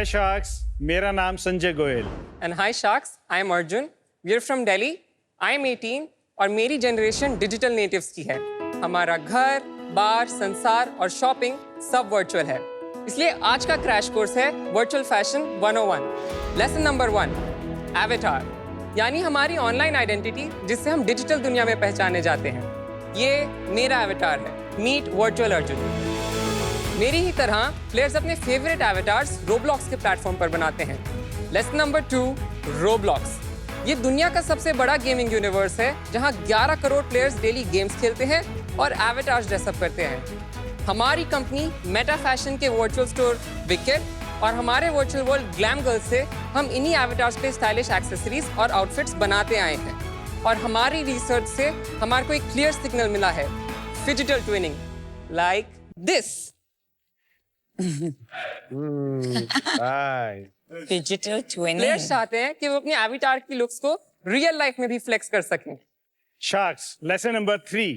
हाय sharks, मेरा नाम Sanjay Goyal. And hi Sharks, I am Arjun. We are from Delhi. I am 18 और मेरी generation digital natives की है। हमारा घर, बार, संसार और शॉपिंग सब वर्चुअल है। इसलिए आज का क्रैश कोर्स है virtual fashion 101। Lesson number 1, avatar, यानी हमारी ऑनलाइन आइडेंटिटी जिससे हम डिजिटल दुनिया में पहचाने जाते हैं। ये मेरा एवेटार है, मीट वर्चुअल अर्जुन। मेरी ही तरह प्लेयर्स अपने फेवरेट एवेटार्स रोब्लॉक्स के प्लेटफॉर्म पर बनाते हैं। Lesson number 2, Roblox. ये दुनिया का सबसे बड़ा गेमिंग यूनिवर्स है जहां 11 करोड़ प्लेयर्स डेली गेम्स खेलते हैं और एवेटार्स ड्रेसअप करते हैं। हमारी कंपनी मेटा फैशन के वर्चुअल स्टोर विकेट और हमारे वर्चुअल वर्ल्ड ग्लैम गर्ल से हम इन्हीं एवेटार्स पे स्टाइलिश एक्सेसरीज और आउटफिट्स बनाते आए हैं। और हमारी रिसर्च से हमारे को एक क्लियर सिग्नल मिला है, phygital twinning, like this. Digital twinning. Players चाहते हैं कि वो अपनी एवेटार की लुक्स को रियल लाइफ में भी फ्लेक्स कर सकें। शार्क्स, लेसन नंबर 3,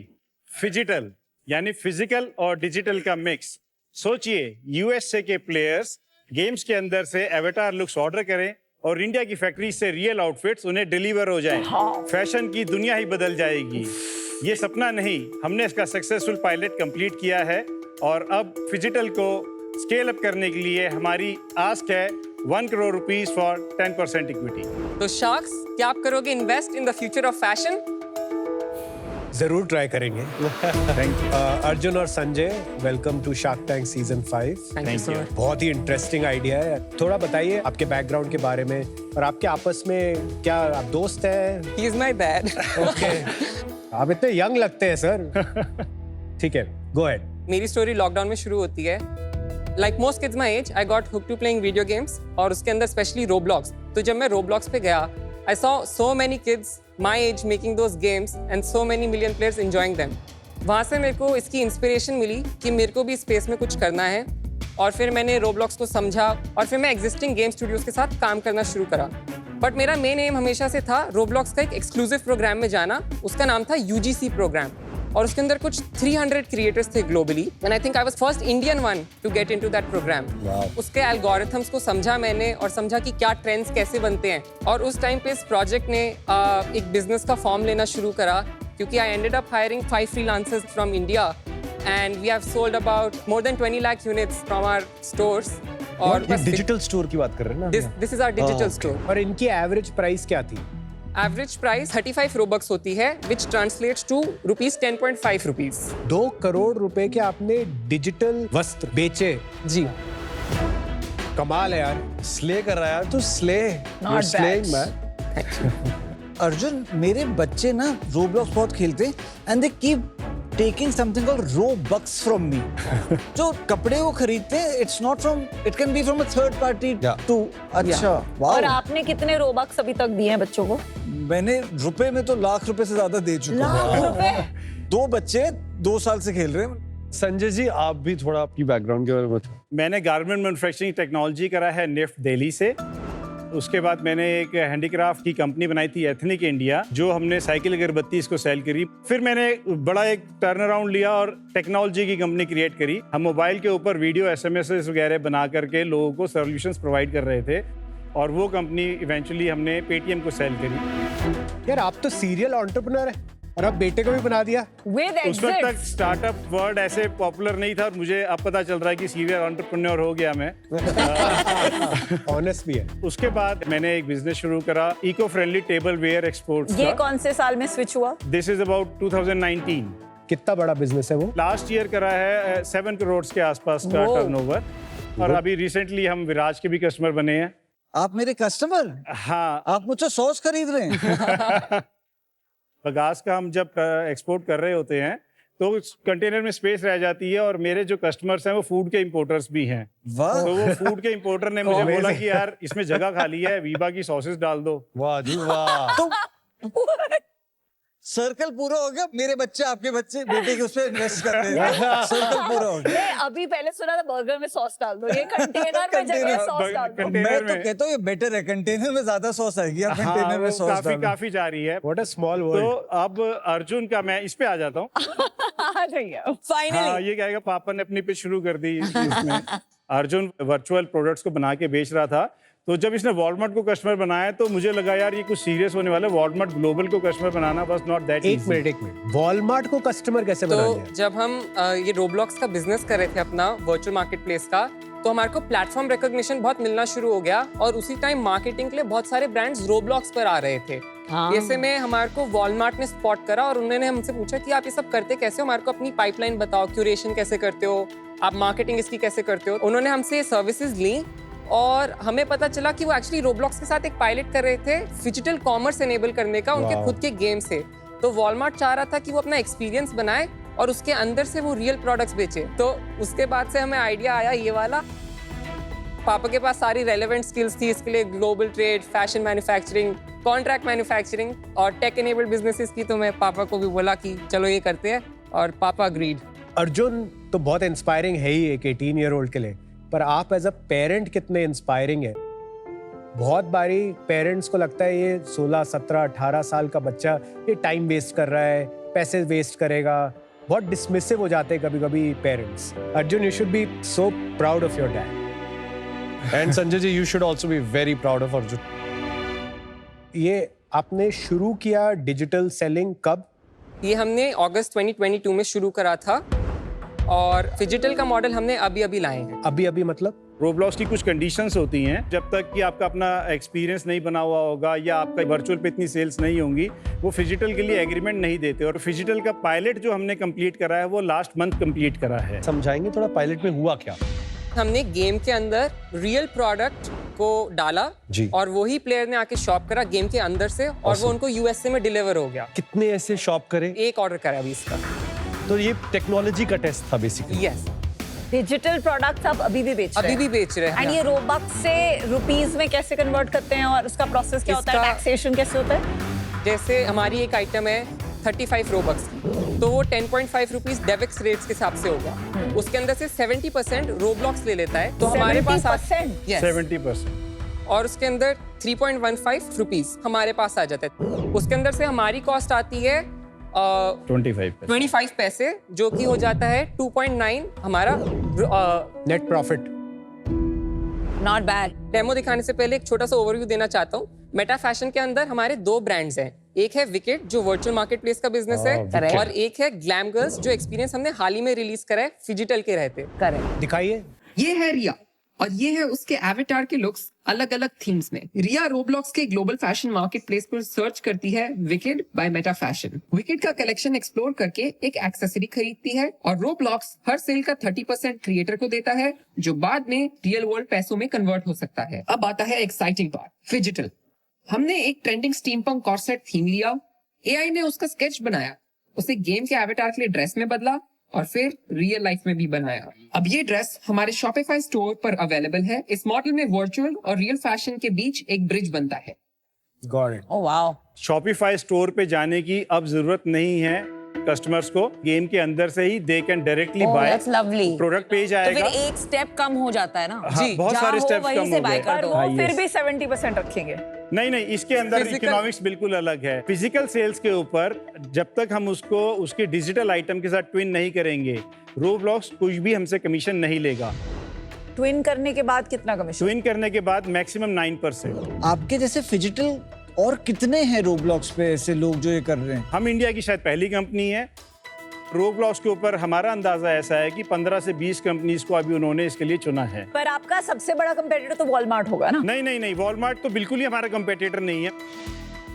फिजिटल, यानी फिजिकल और डिजिटल का मिक्स। सोचिए, यूएसए के प्लेयर्स गेम्स के अंदर से एवेटार लुक्स ऑर्डर करें और इंडिया की फैक्ट्री से रियल आउटफिट्स उन्हें डिलीवर हो जाएं। फैशन की दुनिया ही बदल जाएगी। ये सपना नहीं, हमने इसका सक्सेसफुल पायलट कंप्लीट किया है और अब फिजिटल को स्केल अप करने के लिए हमारी आस्क है 1 करोड़ रुपीस फॉर 10% इक्विटी। तो शार्क्स, क्या आप करोगे invest in the future of fashion? जरूर ट्राई करेंगे। Thank you. अर्जुन और Sanjay, welcome to Shark Tank season 5। Thank you sir. बहुत ही इंटरेस्टिंग आइडिया है। थोड़ा बताइए आपके बैकग्राउंड के बारे में और आपके आपस में क्या आप दोस्त हैं? He is my dad. Okay. आप इतने यंग लगते हैं सर। ठीक है, गो अहेड। मेरी स्टोरी लॉकडाउन में शुरू होती है। Like most kids my age, I got hooked to playing video games और उसके अंदर स्पेशली रोब्लॉक्स। तो जब मैं रोब्लॉक्स पे गया, I saw so many kids my as making those games and so many million players enjoying them. वहाँ से मेरे को इसकी इंस्पिरेशन मिली कि मेरे को भी स्पेस में कुछ करना है और फिर मैंने रोब्लॉक्स को समझा और फिर मैं एग्जिस्टिंग गेम स्टूडियोज के साथ काम करना शुरू करा। बट मेरा मेन एम हमेशा से था रोब्लॉक्स का एक एक्सक्लूसिव प्रोग्राम में जाना। उसका नाम था UGC प्रोग्राम और उसके अंदर कुछ 300 क्रिएटर्स थे globally and I think I was first Indian one to get into that program. उसके एल्गोरिथम्स को समझा मैंने और समझा कि क्या ट्रेंड्स कैसे बनते हैं और उस टाइम पे इस प्रोजेक्ट ने एक बिजनेस का फॉर्म लेना शुरू करा क्योंकि I ended up hiring 5 freelancers from India and we have sold about more than 20 lakh units from our stores. और डिजिटल स्टोर की बात कर रहे हैं ना? This is our digital store. और इनकी एवरेज प्राइस क्या थी? एवरेज प्राइस 35 रोबक्स होती है which translates to rupees 10.5 rupees. 2 crore रुपए के आपने डिजिटल वस्त्र बेचे? जी। कमाल है यार। स्ले कर रहा है यार, तू स्ले। Not bad. अर्जुन, मेरे बच्चे ना रोब्लॉक्स बहुत खेलते हैं and they keep taking something called Robux from me. जो कपड़े वो खरीदते हैं, it's not from, it can be from a third party too. अच्छा, वाओ। और आपने कितने रोबक्स अभी तक दिए हैं बच्चों को? मैंने रुपए में तो लाख रुपए से ज्यादा दे चुका हूँ। लाख रुपए? 2 बच्चे 2 साल से खेल रहे हैं। संजय जी, आप भी थोड़ा आपकी बैकग्राउंड के बारे में बताओ। मैंने गारमेंट मैन्युफैक्चरिंग टेक्नोलॉजी करा है निफ्ट दिल्ली से। उसके बाद मैंने एक हैंडीक्राफ्ट की कंपनी बनाई थी एथनिक इंडिया, जो हमने साइकिल अगरबत्ती इसको सेल करी। फिर मैंने बड़ा एक टर्न अराउंड लिया और टेक्नोलॉजी की कंपनी क्रिएट करी। हम मोबाइल के ऊपर वीडियो SMS वगैरह बना करके लोगों को सॉल्यूशंस प्रोवाइड कर रहे थे और वो कंपनी इवेंचुअली हमने पेटीएम को सेल करी। यार आप तो सीरियल एंटरप्रेन्योर है और अब बेटे को भी बना दिया। With उस वक्त तक exits. स्टार्टअप वर्ड ऐसे पॉपुलर नहीं था और मुझे अब पता चल रहा है कि सीरियल एंटरप्रेन्योर हो गया मैं। ऑनेस्ट भी है। उसके बाद मैंने एक बिजनेस शुरू करा, eco friendly tableware exports ये का। कौन से साल में स्विच हुआ? This is about 2019। कितना बड़ा बिजनेस है वो? लास्ट ईयर करा है 7 करोड़ के आसपास का Wow. टर्नओवर और अभी रिसेंटली हम विराज के भी कस्टमर बने हैं। आप मेरे कस्टमर? हाँ, आप मुझसे सॉस खरीद रहे हैं? बगास का हम जब एक्सपोर्ट कर रहे होते हैं तो उस कंटेनर में स्पेस रह जाती है और मेरे जो कस्टमर्स हैं वो फूड के इंपोर्टर्स भी हैं। वाह। तो वो फूड के इंपोर्टर ने मुझे बोला कि यार इसमें जगह खाली है, वीबा की सॉसेस डाल दो। वाह जी वाह। तो सर्कल पूरा हो गया। मेरे बच्चे, आपके बच्चे, बेटे के उस पे इन्वेस्ट करते हैं। सर्कल पूरा हो गया। ये अभी पहले सुना था बर्गर में सॉस डाल दो, ये कंटेनर में जगह सॉस डाल दो। कंटेनर मैं तो में। कहता हूँ ये बेटर है, कंटेनर में ज्यादा सॉस आएगी, आप हाँ, कंटेनर में वो सॉस डालो। काफी जा रही है। व्हाट अ स्मॉल तो वर्ल्ड। अब अर्जुन का, मैं इस पे आ जाता हूँ। होना चाहिए हाँ, फाइनली ये कहेगा पापा ने अपनी पिच शुरू कर दी इसमें। अर्जुन वर्चुअल प्रोडक्ट्स को बना के बेच रहा था, तो जब इसने वॉलमार्ट को कस्टमर बनाया तो मुझे लगा यार ये कुछ सीरियस होने वाला है। वॉलमार्ट ग्लोबल को customer banana was not that एक इजी। मिनट वॉलमार्ट को कस्टमर कैसे बना तो लिया? जब हम ये रोब्लॉक्स का बिजनेस कर रहे थे अपना वर्चुअल मार्केट प्लेस का, तो हमारे को प्लेटफॉर्म रिकॉग्निशन बहुत मिलना शुरू हो गया और उसी टाइम मार्केटिंग के लिए बहुत सारे ब्रांड्स रोब्लॉक्स पर आ रहे थे। ऐसे में हमारे को वॉलमार्ट ने स्पॉट करा और उन्होंने हमसे पूछा कि आप ये सब करते कैसे हो, हमारे को अपनी पाइपलाइन बताओ, क्यूरेशन कैसे करते हो आप, मार्केटिंग इसकी कैसे करते हो। उन्होंने हमसे सर्विसेज ली और हमें पता चला कि वो एक्चुअली रोब्लॉक्स के साथ एक पायलट कर रहे थे डिजिटल कॉमर्स एनेबल करने का उनके Wow. खुद के गेम से। तो वॉलमार्ट चाह रहा था कि वो अपना एक्सपीरियंस बनाए और उसके अंदर से वो रियल प्रोडक्ट्स बेचे। तो उसके बाद से हमें आइडिया आया ये वाला। पापा के पास सारी रेलेवेंट स्किल्स थी इसके लिए, global trade, fashion manufacturing, contract manufacturing और टेक एनेबल्ड बिजनेसेस की। तो मैं पापा को भी बोला कि चलो ये करते हैं और पापा अग्रीड। अर्जुन तो बहुत इंस्पायरिंग है ही एक 18 ईयर ओल्ड के लिए, पर आप एज अ पेरेंट कितने इंस्पायरिंग है। बहुत बारी पेरेंट्स को लगता है ये 16, 17, 18 साल का बच्चा ये टाइम वेस्ट कर रहा है, पैसे वेस्ट करेगा, बहुत डिसमिसिव हो जाते हैं कभी कभी parents. Arjun, you should be so proud of your dad. And Sanjay ji, you should also be very proud of Arjun. ये आपने शुरू किया डिजिटल सेलिंग कब? ये हमने अगस्त 2022 में शुरू करा था और डिजिटल का मॉडल हमने अभी लाए हैं। अभी अभी मतलब? रोब्लॉक्स की कुछ कंडीशंस होती हैं, जब तक कि आपका अपना एक्सपीरियंस नहीं बना हुआ होगा या आपका वर्चुअल पे इतनी सेल्स नहीं होंगी, वो फिजिटल के लिए एग्रीमेंट नहीं देते। और फिजिटल का पायलट जो हमने कंप्लीट करा है वो लास्ट मंथ कंप्लीट करा है। समझाएंगे थोड़ा पायलट में हुआ क्या? हमने गेम के अंदर रियल प्रोडक्ट को डाला जी। और वही प्लेयर ने आके शॉप करा गेम के अंदर से और वो उनको यूएसए में डिलीवर हो गया। कितने ऐसे शॉप करे? एक ऑर्डर करा अभी इसका। तो ये टेक्नोलॉजी का टेस्ट था बेसिकली। यस, डिजिटल प्रोडक्ट्स आप अभी भी बेच रहे अभी हैं? भी बेच रहे एंड हैं। ये रोबक्स से रुपीस में कैसे कन्वर्ट करते हैं और उसका प्रोसेस क्या होता है, इसका- टैक्सेशन कैसे होता है? जैसे हमारी एक आइटम है 35 रोबक्स की, तो वो 10.5 रुपीज डेविक्स रेट्स के हिसाब से होगा। उसके अंदर से 70% रोब्लॉक्स ले लेता है, तो हमारे पास 70%? Yes. 70%। और उसके अंदर 3.15 रुपीज हमारे पास आ जाता है। उसके अंदर से हमारी कॉस्ट आती है 25 पैसे, जो कि हो जाता है 2.9 हमारा। Net profit. Not bad. Demo दिखाने से पहले एक छोटा सा ओवरव्यू देना चाहता हूँ। मेटा फैशन के अंदर हमारे 2 ब्रांड्स हैं, एक है विकेट जो वर्चुअल मार्केट प्लेस का बिजनेस है और एक है ग्लैम गर्ल्स जो एक्सपीरियंस हमने हाल ही में रिलीज करा है डिजिटल के रहते। करेक्ट। दिखाइए। ये है रिया और ये है उसके एवेटार के लुक्स अलग अलग थीम्स में। रिया रोब्लॉक्स के ग्लोबल फैशन मार्केट प्लेस पर सर्च करती है wicked by Meta fashion. Wicked का कलेक्शन एक्सप्लोर करके एक एक्सेसरी खरीदती है और रोब्लॉक्स हर सेल का 30% क्रिएटर को देता है, जो बाद में रियल वर्ल्ड पैसों में कन्वर्ट हो सकता है। अब आता है एक्साइटिंग पार्ट, डिजिटल। हमने एक ट्रेंडिंग स्टीमपंक कॉर्सेट थीम लिया, एआई ने उसका स्केच बनाया, उसे गेम के एवेटार के लिए ड्रेस में बदला और फिर रियल लाइफ में भी बनाया। अब ये ड्रेस हमारे शॉपिफाई स्टोर पर अवेलेबल है। इस मॉडल में वर्चुअल और रियल फैशन के बीच एक ब्रिज बनता है। Got it. Oh wow. Shopify store पे जाने की अब जरूरत नहीं है कस्टमर्स को, गेम के अंदर से ही they can directly buy. That's lovely. Product page तो आएगा। फिर एक स्टेप कम हो जाता है ना। हाँ, बहुत जहाँ सारे हो स्टेप्स वहीं कम से हो buy गए। कर पर दो। वो फिर भी 70% रखेंगे। नहीं, इसके अंदर Physical- इकोनॉमिक्स बिल्कुल अलग है। फिजिकल सेल्स के ऊपर जब तक हम उसको उसके डिजिटल आइटम के साथ ट्विन नहीं करेंगे, रोब्लॉक्स कुछ भी हमसे कमीशन नहीं लेगा। ट्विन करने के बाद कितना कमीशन? ट्विन करने के बाद मैक्सिमम 9%। आपके जैसे फिजिटल और कितने हैं रोब्लॉक्स पे ऐसे लोग जो ये कर रहे हैं? हम इंडिया की शायद पहली कंपनी है। रोब्लॉक्स के ऊपर हमारा अंदाजा ऐसा है कि 15 से 20 कंपनीज को अभी उन्होंने इसके लिए चुना है। पर आपका सबसे बड़ा कंपेटिटर तो वॉलमार्ट होगा ना? नहीं, वॉलमार्ट तो बिल्कुल ही हमारा कंपेटिटर नहीं है।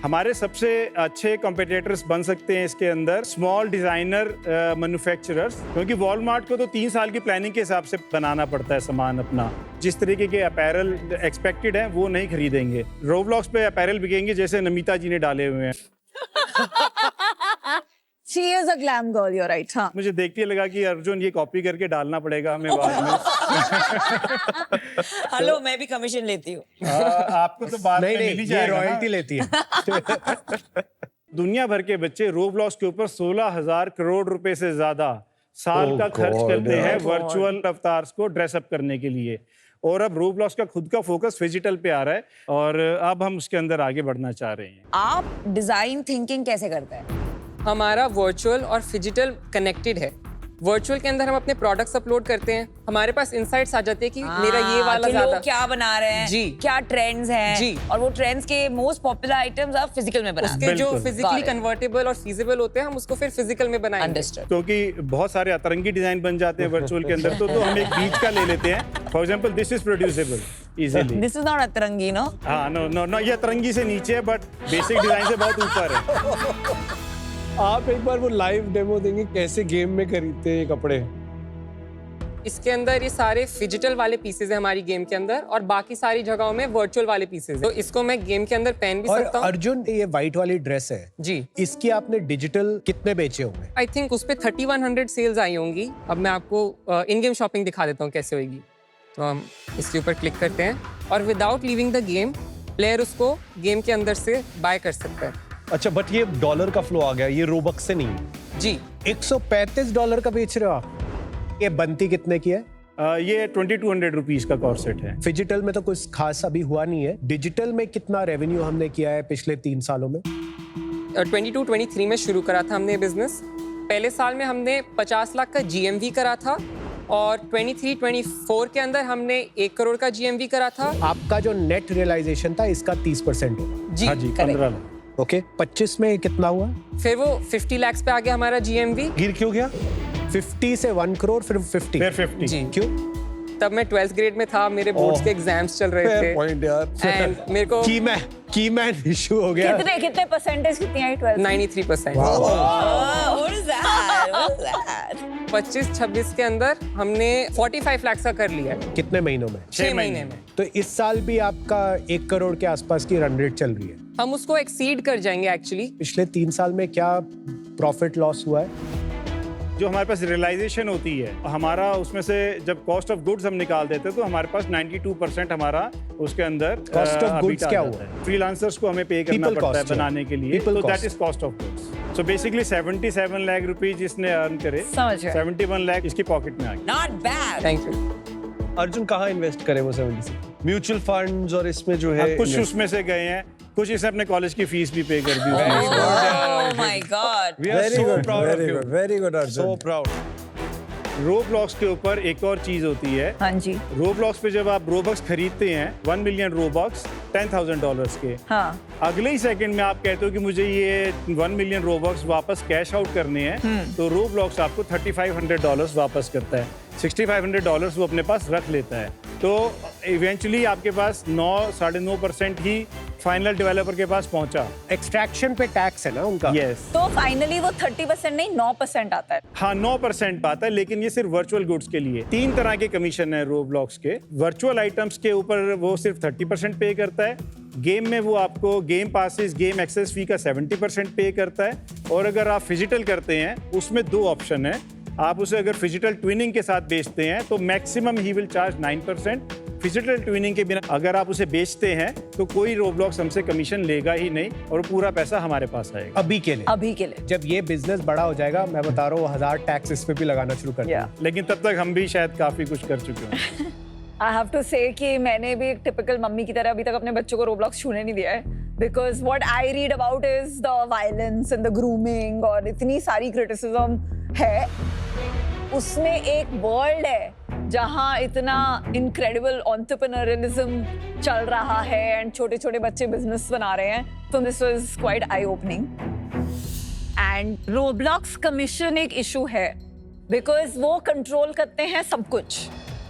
हमारे सबसे अच्छे कंपेटिटर्स बन सकते हैं इसके अंदर स्मॉल डिजाइनर मैन्युफैक्चरर्स, क्योंकि वॉलमार्ट को तो 3 साल की प्लानिंग के हिसाब से बनाना पड़ता है सामान अपना। जिस तरीके के अपैरल एक्सपेक्टेड है वो नहीं खरीदेंगे। रोब्लॉक्स पे अपैरल बिकेंगे जैसे नमिता जी ने डाले हुए हैं। She is a glam girl, you're right. हाँ। मुझे देखते ही लगा कि अर्जुन ये कॉपी करके डालना पड़ेगा हमें बाद में। हेलो, मैं भी कमीशन लेती हूँ। आपको तो बाद में नहीं, मिल ही ये जाएगा ना। रॉयल्टी लेती है। दुनिया भर के बच्चे रोब्लॉक्स के ऊपर 16,000 करोड़ रुपए से ज्यादा साल का खर्च God. करते हैं वर्चुअल अवतार्स को ड्रेसअप करने के लिए। और अब रोब्लॉक्स का खुद का फोकस डिजिटल पे आ रहा है और अब हम उसके अंदर आगे बढ़ना चाह रहे हैं। आप डिजाइन थिंकिंग कैसे करते हैं? हमारा वर्चुअल और डिजिटल कनेक्टेड है। वर्चुअल के अंदर हम अपने प्रोडक्ट्स अपलोड करते हैं, हमारे पास इंसाइट्स आ जाते हैं कि मेरा ये वाला कि लोग ज्यादा क्या बना रहे हैं, जी। क्या ट्रेंड्स हैं, जी। और वो ट्रेंड्स के मोस्ट पॉपुलर आइटम्स आप फिजिकल में बनाते उसके हैं। जो बिल्कुल। Physically Got it. कन्वर्टेबल और फीजिबल होते हैं हम उसको फिर फिजिकल में बनाएंगे। अंडरस्टूड। क्योंकि बहुत सारे अतरंगी डिजाइन बन जाते हैं वर्चुअल के अंदर, तो हम एक बीच का ले लेते हैं। For example this is producible easily. This is not Atrangi, no? हाँ, नो नो नो, ये अतरंगी से नीचे है, बट बेसिक डिजाइन से बहुत ऊपर है। आप एक बार वो लाइव डेमो देंगे कैसे गेम में खरीदते हैं ये कपड़े? इसके अंदर ये सारे फिजिटल वाले पीसेज हैं हमारी गेम के अंदर, और बाकी सारी जगहों में वर्चुअल वाले पीसेज हैं। तो इसको मैं गेम के अंदर पहन भी और सकता हूँ। अर्जुन, ये व्हाइट वाली ड्रेस है, जी, इसकी आपने डिजिटल कितने बेचे होंगे? आई थिंक उस पे 3100 सेल्स आई होंगी। अब मैं आपको इन गेम शॉपिंग दिखा देता हूँ कैसे होगी। तो हम इसके ऊपर क्लिक करते हैं और without leaving the game player उसको गेम के अंदर से बाय कर सकता है। अच्छा, बट ये डॉलर का फ्लो आ गया, ये रोबक्स से नहीं। जी, $135 का बेच रहे हो आप? ये बनती कितने की है? ये 2200 रुपीज का कॉर्सेट है। फिजिटल में तो कुछ खास अभी हुआ नहीं है। डिजिटल में कितना रेवेन्यू हमने किया है पिछले 3 सालों में? 22-23 में शुरू करा था हमने बिजनेस। पहले साल में हमने 50 लाख का GMV करा था, और 23-24 के अंदर हमने 1 करोड़ का GMV करा था। आपका जो नेट रियलाइजेशन था इसका 30% होगा। जी, हाँ जी, correct। 15 लाख। ओके, 25 में कितना हुआ? फिर वो 50 लाख पे आ गया हमारा GMV। गिर क्यों गया? 50 से 1 करोड़, फिर 50। फिर 50। जी, क्यों? तब मैं 12th ग्रेड में था, मेरे बोर्ड्स के एग्जाम्स चल रहे थे। पॉइंट यार। एंड मेरे को कीमैन इशू हो गया। कितने परसेंटेज कितनी आई 12 93%। What is that? What is that? 25-26 के अंदर हमने 45 लाख का कर लिया है, कितने महीनों में? 6 महीने में। तो इस साल भी आपका 1 करोड़ के आसपास की रन रेट चल रही है। हम उसको एक्सीड कर जाएंगे एक्चुअली। पिछले 3 साल में क्या प्रॉफिट लॉस हुआ है? जो हमारे पास रियलाइजेशन होती है, हमारा उसमें से जब कॉस्ट ऑफ गुड्स हम निकाल देते हैं तो हमारे पास 92% हमारा उसके अंदर Cost of goods क्या हुआ? फ्रीलांसर्स को हमें पे करना People पड़ता है cost है। बनाने के लिए, People तो that cost। Is cost of goods. So basically 77 lakh rupees इसने अर्न करे, समझ गए। 71 लाख इसकी पॉकेट में आ गए। Not bad. Thank you. Arjun कहाँ इन्वेस्ट करे वो 70? म्यूचुअल फंड्स और इसमें जो है कुछ उसमें से गए हैं, कुछ इसने अपने कॉलेज की फीस भी पे कर दी। Oh my God. We are so proud of you. very good, Arjun. So proud. Roblox के ऊपर एक और चीज होती है। हाँ जी, रोब्लॉक्स पे जब आप रोबक्स खरीदते हैं 1 मिलियन रोबक्स $10,000 के, हाँ, अगले ही सेकंड में आप कहते हो कि मुझे ये 1 मिलियन रोबक्स वापस कैश आउट करने हैं, तो रोब्लॉक्स आपको $3,500 वापस करता है। $6,500 वो अपने पास रख लेता है। तो इवेंचुअली आपके पास 9-9.5% ही फाइनल डेवलपर के पास पहुंचा। एक्सट्रैक्शन पे टैक्स है ना उनका? यस, तो फाइनली वो 30% नहीं 9% आता है। हाँ 9% आता है, लेकिन ये सिर्फ वर्चुअल गुड्स के लिए। 3 तरह के कमीशन है रोब्लॉक्स के। वर्चुअल आइटम्स के ऊपर वो सिर्फ 30% पे करता है। गेम में वो आपको गेम पासिस, गेम एक्सेस फी का 70% पे करता है। और अगर आप फिजिटल करते हैं उसमें 2 ऑप्शन है। आप उसे अगर फिजिटल ट्विनिंग के साथ बेचते हैं तो maximum he will charge 9%। Phygital twinning के बिना अगर आप उसे बेचते हैं तो कोई रोब्लॉक्स हमसे कमीशन लेगा ही नहीं, और पूरा पैसा हमारे पास आएगा। अभी के लिए। अभी के लिए जब ये बिजनेस बड़ा हो जाएगा, मैं बता रहा हूँ 1000 टैक्स इस पे भी लगाना शुरू कर या देंगे। लेकिन तब तक हम भी शायद काफी कुछ कर चुके हैं। आई हैव टू से कि मैंने भी एक टिपिकल मम्मी की तरह अभी तक अपने बच्चों को रोब्लॉक्स छूने नहीं दिया है, because what I read about is the violence and the grooming, और इतनी सारी क्रिटिसिज्म है। उसमें एक वर्ल्ड है जहाँ इतना इनक्रेडिबल एंटरप्रेन्योरियलिज्म चल रहा है एंड छोटे छोटे बच्चे बिजनेस बना रहे हैं। तो this was quite I opening. And Roblox commission एक इशू है, बिकॉज वो कंट्रोल करते हैं सब कुछ।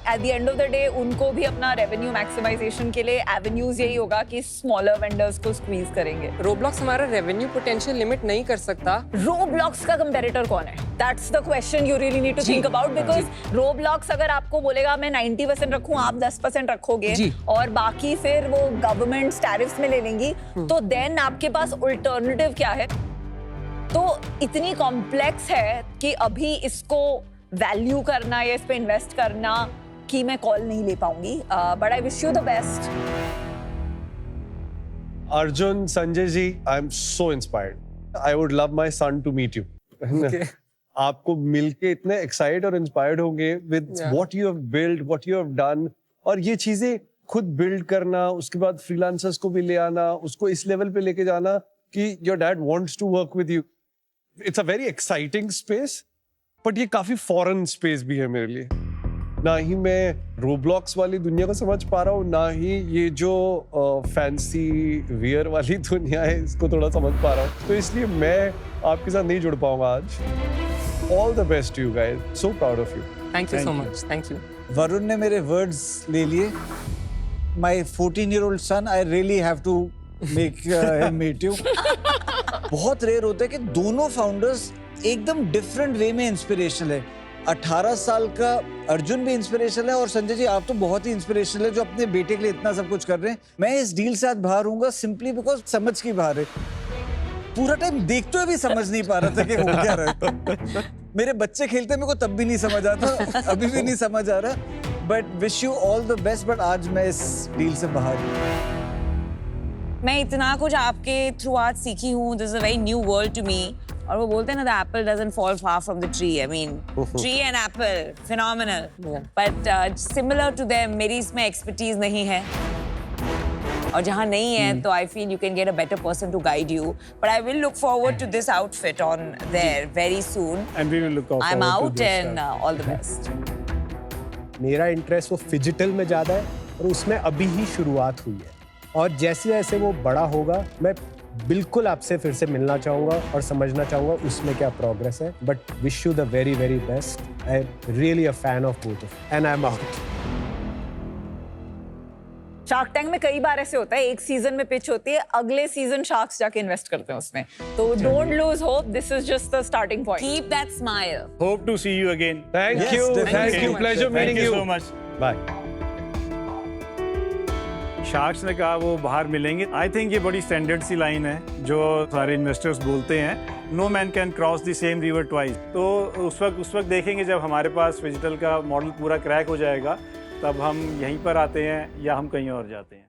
At the end of the day उनको भी अपना रेवेन्यू मैक्सिमाइजेशन के लिए एवेन्यूज यही होगा कि स्मॉलर वेंडर्स को स्क्वीज करेंगे। रोब्लॉक्स हमारा रेवेन्यू पोटेंशियल लिमिट नहीं कर सकता। रोब्लॉक्स का कंपेटिटर कौन है? That's the question you really need to think about, because Roblox अगर आपको बोलेगा मैं 90% रखूं, आप 10% रखोगे जी। और बाकी फिर वो गवर्नमेंट टैरिफ्स में ले लेंगी, तो देन आपके पास अल्टरनेटिव क्या है? तो इतनी कॉम्प्लेक्स है कि अभी इसको वैल्यू करना या इस पे इन्वेस्ट करना कि मैं कॉल नहीं ले पाऊंगी, but I wish you the best. Arjun, Sanjay ji, I'm so inspired. I would love my son to meet you. आपको मिलके इतने एक्साइटेड और इंस्पायर्ड होंगे with Yeah. what you have built, what you have done, और ये चीजें खुद build करना, उसके बाद फ्रीलांसर्स को भी ले आना, उसको इस लेवल पे लेके जाना कि your dad wants to work with you. It's a very exciting space, but ये काफी फॉरेन स्पेस भी है मेरे लिए। ना ही मैं रोब्लॉक्स वाली दुनिया को समझ पा रहा हूँ, ना ही ये जो फैंसी वियर वाली दुनिया है इसको थोड़ा समझ पा रहा हूँ। तो इसलिए मैं आपके साथ नहीं जुड़ पाऊंगा आज। All the best to you guys, so proud of you. Thank you so much. Thank you. Varun ने मेरे वर्ड्स ले लिए। My 14-year-old son, I really have to make him meet you. बहुत रेयर होता है कि दोनों फाउंडर्स एकदम डिफरेंट वे में इंस्पिरेशनल है। 18 साल का अर्जुन भी इंस्पिरेशनल है और संजय जी आप तो बहुत ही इंस्पिरेशनल है जो अपने बेटे के लिए इतना सब कुछ कर रहे हैं। मैं इस डील से आज बाहर हूँगा सिंपली बिकॉज समझ की बाहर है। पूरा टाइम देखते हुए भी समझ नहीं पा रहा था कि हो क्या रहा है। मेरे बच्चे खेलते मेरे को तब भी नहीं समझ आता, अभी भी नहीं समझ आ रहा। But wish you all the best. But आज मैं इस डील से बाहर हूँ। मैं इतना कुछ आपके थ्रू आज सीखी हूँ। This is a very new world to me. और वो बोलते हैं ना, the apple doesn't fall far from the tree. I mean tree and apple phenomenal, but similar to them मेरी इसमें एक्सपर्टीज नहीं है और जहाँ नहीं है तो I feel you can get a better person to guide you. But I will look forward to this outfit on there very soon. And we will look I am forward to out this, and all the best. मेरा interest वो phygital में ज़्यादा है और उसमें अभी ही शुरुआत हुई है। और जैसे जैसे वो बड़ा होगा मैं बिल्कुल आपसे फिर से मिलना चाहूँगा और समझना चाहूँगा उसमें क्या प्रोग्रेस है। But wish you the very very best. I am really a fan of both of and I am out. Shark tank में कई बार ऐसे होता है, एक सीजन में पिच होती है, अगले सीजन शार्क्स जाके इन्वेस्ट करते हैं उसमें। तो don't lose hope, this is just the starting point. Keep that smile. Hope to see you again. Thank Yes, you, definitely. thank you, pleasure Thank meeting you you. so much. Bye. Sharks ने कहा वो बाहर मिलेंगे। I think ये बड़ी standard सी line है जो सारे इन्वेस्टर्स बोलते हैं, no man can cross the same river twice. तो उस वक्त देखेंगे जब हमारे पास डिजिटल का मॉडल पूरा क्रैक हो जाएगा, तब हम यहीं पर आते हैं या हम कहीं और जाते हैं।